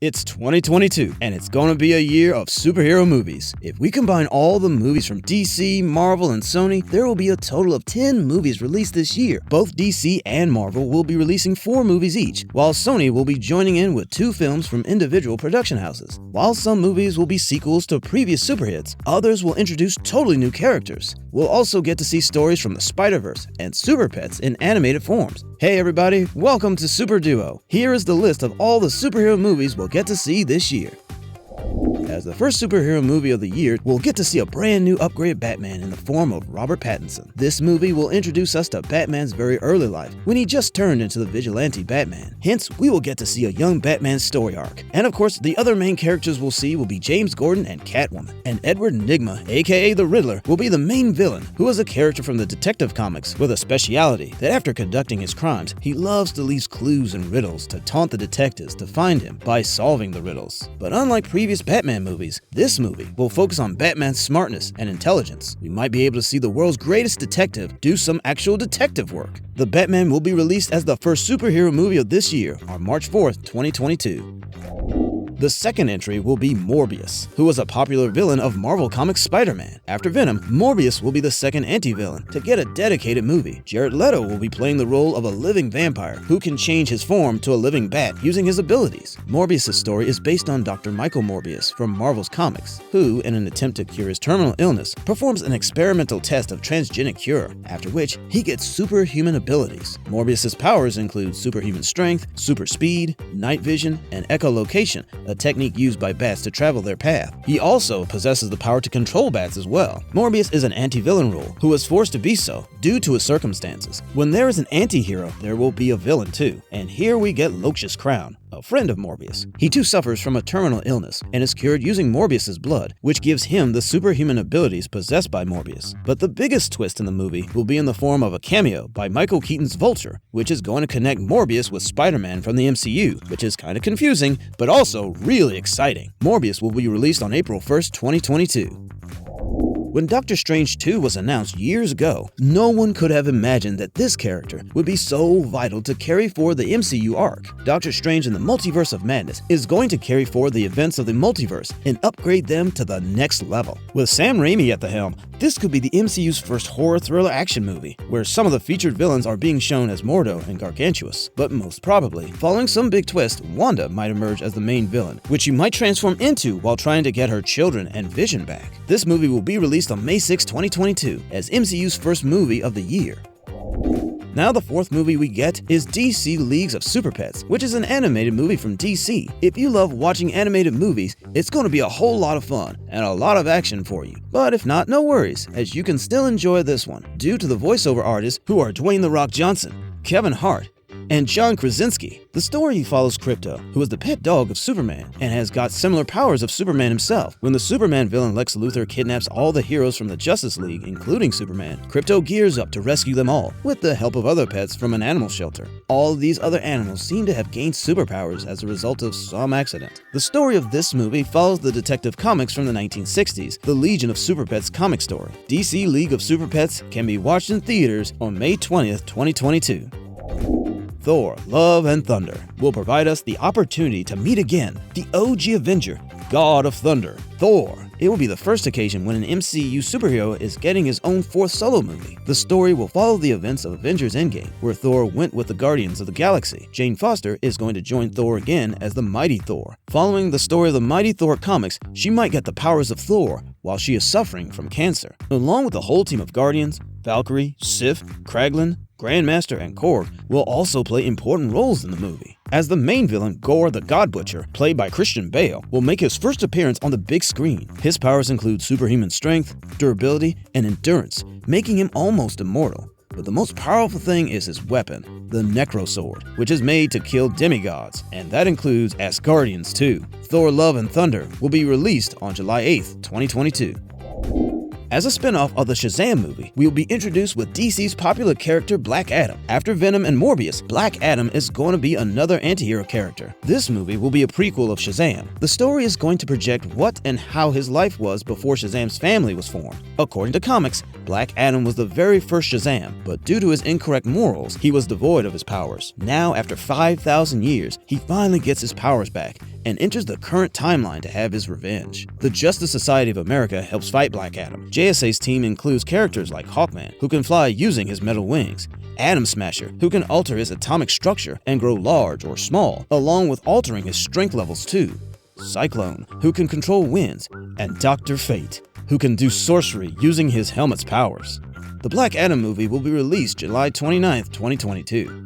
It's 2022, and it's gonna be a year of superhero movies. If we combine all the movies from DC, Marvel, and Sony, there will be a total of 10 movies released this year. Both DC and Marvel will be releasing 4 movies each, while Sony will be joining in with 2 films from individual production houses. While some movies will be sequels to previous superhits, others will introduce totally new characters. We'll also get to see stories from the Spiderverse and Superhits in animated forms. Hey everybody, welcome to SuperDUO. Here is the list of all the superhero movies we'll get to see this year. As the first superhero movie of the year, we'll get to see a brand new upgraded Batman in the form of Robert Pattinson. This movie will introduce us to Batman's very early life, when he just turned into the vigilante Batman. Hence, we will get to see a young Batman story arc. And of course, the other main characters we'll see will be James Gordon and Catwoman. And Edward Nygma, aka the Riddler, will be the main villain, who is a character from the Detective Comics with a speciality that after conducting his crimes, he loves to leave clues and riddles to taunt the detectives to find him by solving the riddles. But unlike previous Batman movies, this movie will focus on Batman's smartness and intelligence. We might be able to see the world's greatest detective do some actual detective work. The Batman will be released as the first superhero movie of this year on March 4th, 2022. The second entry will be Morbius, who was a popular villain of Marvel Comics Spider-Man. After Venom, Morbius will be the second anti-villain to get a dedicated movie. Jared Leto will be playing the role of a living vampire who can change his form to a living bat using his abilities. Morbius' story is based on Dr. Michael Morbius from Marvel's comics, who, in an attempt to cure his terminal illness, performs an experimental test of transgenic cure, after which he gets superhuman abilities. Morbius' powers include superhuman strength, super speed, night vision, and echolocation, a technique used by bats to travel their path. He also possesses the power to control bats as well. Morbius is an anti-villain role who was forced to be so due to his circumstances. When there is an anti-hero, there will be a villain too. And here we get Loxias Crown, a friend of Morbius. He too suffers from a terminal illness and is cured using Morbius's blood, which gives him the superhuman abilities possessed by Morbius. But the biggest twist in the movie will be in the form of a cameo by Michael Keaton's Vulture, which is going to connect Morbius with Spider-Man from the MCU, which is kind of confusing, but also really exciting. Morbius will be released on April 1st, 2022. When Doctor Strange 2 was announced years ago, no one could have imagined that this character would be so vital to carry forward the MCU arc. Doctor Strange in the Multiverse of Madness is going to carry forward the events of the multiverse and upgrade them to the next level. With Sam Raimi at the helm, this could be the MCU's first horror thriller action movie, where some of the featured villains are being shown as Mordo and Gargantuous. But most probably, following some big twist, Wanda might emerge as the main villain, which she might transform into while trying to get her children and Vision back. This movie will be released on May 6, 2022, as MCU's first movie of the year. Now the fourth movie we get is DC Leagues of Super Pets, which is an animated movie from DC. If you love watching animated movies, it's going to be a whole lot of fun and a lot of action for you. But if not, no worries, as you can still enjoy this one, due to the voiceover artists who are Dwayne "The Rock" Johnson, Kevin Hart, and John Krasinski. The story follows Krypto, who is the pet dog of Superman and has got similar powers of Superman himself. When the Superman villain Lex Luthor kidnaps all the heroes from the Justice League, including Superman, Krypto gears up to rescue them all, with the help of other pets from an animal shelter. All of these other animals seem to have gained superpowers as a result of some accident. The story of this movie follows the Detective Comics from the 1960s, the Legion of Super Pets comic story. DC League of Super Pets can be watched in theaters on May 20th, 2022. Thor: Love and Thunder will provide us the opportunity to meet again the OG Avenger, God of Thunder, Thor. It will be the first occasion when an MCU superhero is getting his own 4th solo movie. The story will follow the events of Avengers Endgame, where Thor went with the Guardians of the Galaxy. Jane Foster is going to join Thor again as the Mighty Thor. Following the story of the Mighty Thor comics, she might get the powers of Thor while she is suffering from cancer. Along with the whole team of Guardians, Valkyrie, Sif, Kraglin, Grandmaster, and Korg will also play important roles in the movie. As the main villain, Gore the God Butcher, played by Christian Bale, will make his first appearance on the big screen. His powers include superhuman strength, durability, and endurance, making him almost immortal. But the most powerful thing is his weapon, the Necro Sword, which is made to kill demigods, and that includes Asgardians too. Thor: Love and Thunder will be released on July 8th, 2022. As a spin-off of the Shazam movie, we will be introduced with DC's popular character Black Adam. After Venom and Morbius, Black Adam is going to be another anti-hero character. This movie will be a prequel of Shazam. The story is going to project what and how his life was before Shazam's family was formed. According to comics, Black Adam was the very first Shazam, but due to his incorrect morals, he was devoid of his powers. Now, after 5,000 years, he finally gets his powers back and enters the current timeline to have his revenge. The Justice Society of America helps fight Black Adam. JSA's team includes characters like Hawkman, who can fly using his metal wings, Atom Smasher, who can alter his atomic structure and grow large or small, along with altering his strength levels too, Cyclone, who can control winds, and Dr. Fate, who can do sorcery using his helmet's powers. The Black Adam movie will be released July 29, 2022.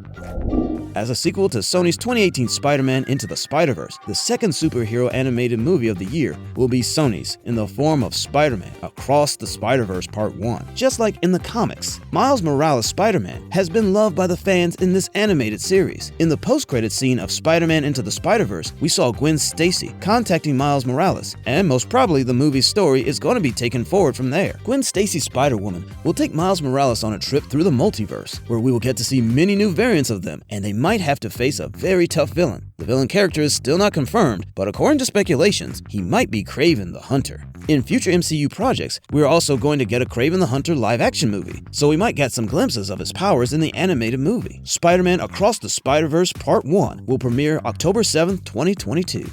As a sequel to Sony's 2018 Spider-Man Into the Spiderverse, the second superhero animated movie of the year will be Sony's in the form of Spider-Man Across the Spiderverse Part 1. Just like in the comics, Miles Morales' Spider-Man has been loved by the fans in this animated series. In the post-credits scene of Spider-Man Into the Spider-Verse, we saw Gwen Stacy contacting Miles Morales, and most probably the movie's story is going to be taken forward from there. Gwen Stacy's Spider-Woman will take Miles Morales on a trip through the multiverse, where we will get to see many new variants of them, and they might have to face a very tough villain. The villain character is still not confirmed, but according to speculations, he might be Kraven the Hunter. In future MCU projects, we're also going to get a Kraven the Hunter live-action movie, so we might get some glimpses of his powers in the animated movie. Spider-Man Across the Spider-Verse Part 1 will premiere October 7, 2022.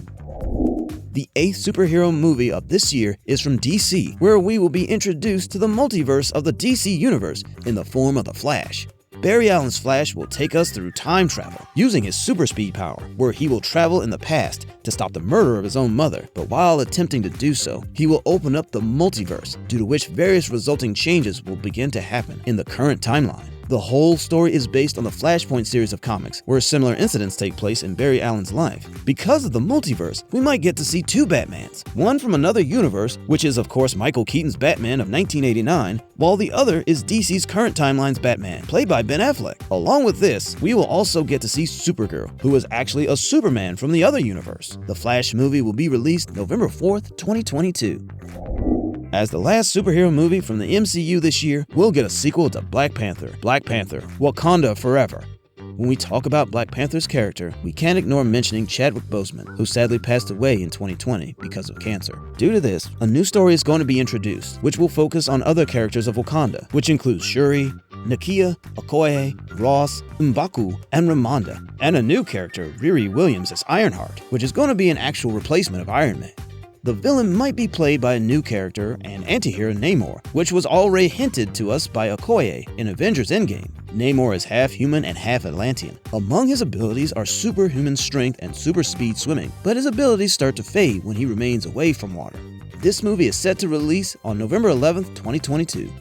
The 8th superhero movie of this year is from DC, where we will be introduced to the multiverse of the DC universe in the form of The Flash. Barry Allen's Flash will take us through time travel, using his super speed power, where he will travel in the past to stop the murder of his own mother, but while attempting to do so, he will open up the multiverse, due to which various resulting changes will begin to happen in the current timeline. The whole story is based on the Flashpoint series of comics, where similar incidents take place in Barry Allen's life. Because of the multiverse, we might get to see two Batmans, one from another universe, which is of course Michael Keaton's Batman of 1989, while the other is DC's current timeline's Batman, played by Ben Affleck. Along with this, we will also get to see Supergirl, who is actually a Superman from the other universe. The Flash movie will be released November 4th, 2022. As the last superhero movie from the MCU this year, we'll get a sequel to Black Panther, Wakanda Forever. When we talk about Black Panther's character, we can't ignore mentioning Chadwick Boseman, who sadly passed away in 2020 because of cancer. Due to this, a new story is going to be introduced, which will focus on other characters of Wakanda, which includes Shuri, Nakia, Okoye, Ross, M'Baku, and Ramonda, and a new character, Riri Williams as Ironheart, which is going to be an actual replacement of Iron Man. The villain might be played by a new character and anti-hero Namor, which was already hinted to us by Okoye in Avengers Endgame. Namor is half human and half Atlantean. Among his abilities are superhuman strength and super speed swimming, but his abilities start to fade when he remains away from water. This movie is set to release on November 11th, 2022.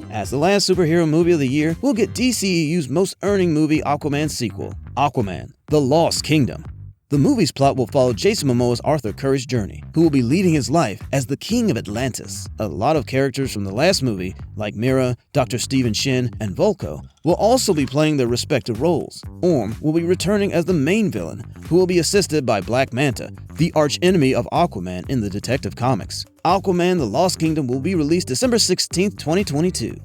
As the last superhero movie of the year, we'll get DCEU's most earning movie Aquaman sequel, Aquaman, The Lost Kingdom. The movie's plot will follow Jason Momoa's Arthur Curry's journey, who will be leading his life as the King of Atlantis. A lot of characters from the last movie, like Mira, Dr. Stephen Shin, and Volko, will also be playing their respective roles. Orm will be returning as the main villain, who will be assisted by Black Manta, the archenemy of Aquaman in the Detective Comics. Aquaman The Lost Kingdom will be released December 16th, 2022.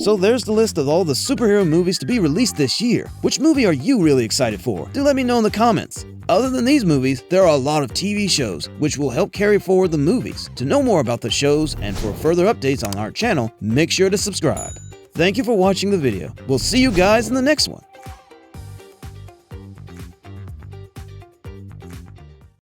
So there's the list of all the superhero movies to be released this year. Which movie are you really excited for? Do let me know in the comments. Other than these movies, there are a lot of TV shows which will help carry forward the movies. To know more about the shows and for further updates on our channel, make sure to subscribe. Thank you for watching the video. We'll see you guys in the next one.